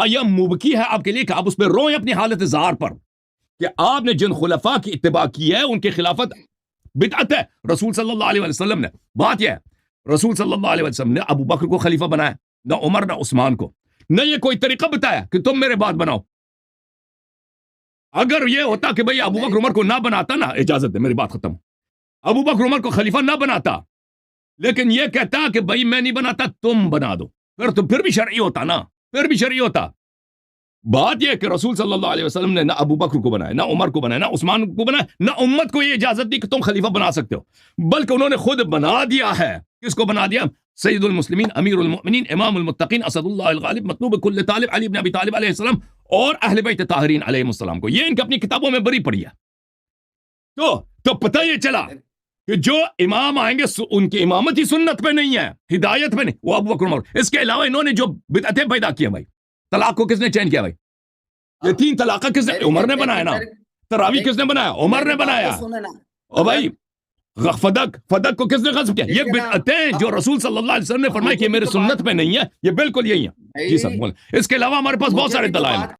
آیا مبکی ہے آپ کے لیے کہ آپ اس پہ روئیں اپنی حالت زار پر کہ آپ نے جن خلفاء کی اتباع کی ہے ان کی خلافت بدعت ہے. رسول صلی اللہ علیہ وسلم نے, بات یہ ہے, رسول صلی اللہ علیہ وسلم نے ابو بکر کو خلیفہ بنایا, نہ عمر نہ عثمان کو, نہ یہ کوئی طریقہ بتایا کہ تم میرے بعد بناؤ. اگر یہ ہوتا کہ بھئی ابو بکر عمر کو نہ بناتا نا, اجازت دے میری بات ختم, ابو بکر عمر کو خلیفہ نہ بناتا لیکن یہ کہتا کہ بھئی میں نہیں بناتا تم بنا دو, پھر بھی شرعی ہوتا نا, پھر بھی شرعی ہوتا. بات یہ کہ رسول صلی اللہ علیہ وسلم نے نہ ابو بکر کو بنایا, نہ عمر کو بنایا, نہ عثمان کو بنایا, نہ امت کو یہ اجازت دی کہ تم خلیفہ بنا سکتے ہو, بلکہ انہوں نے خود بنا دیا ہے. کس کو بنا دیا؟ سید المسلمین, امیر المؤمنین, امام المتقین, اسد اللہ الغالب, مطلوب کل طالب, علی بن ابی طالب علیہ السلام اور اہل بیت طاہرین علیہ السلام کو. یہ ان کی اپنی کتابوں میں بری پڑی ہے. تو پتہ یہ چلا کہ جو امام آئیں گے ان کی امامت ہی سنت پہ نہیں ہے, ہدایت پہ نہیں, وہ ابو بکر عمر. اس کے علاوہ انہوں نے جو بدعتیں پیدا کی ہیں بھائی, طلاق کو کس نے چینج کیا بھائی؟ یہ 3 طلاق کس نے؟ عمر نے بنایا نا. تراویح کس نے بنایا؟ عمر نے بنایا. اور بھائی فدق کو کس نے غصب کیا؟ یہ بدعتیں جو رسول صلی اللہ علیہ وسلم نے فرمایا کہ میرے سنت پہ نہیں ہے, یہ بالکل یہی ہے. جی سر بولیں. اس کے علاوہ ہمارے پاس بہت سارے دلائل ہیں.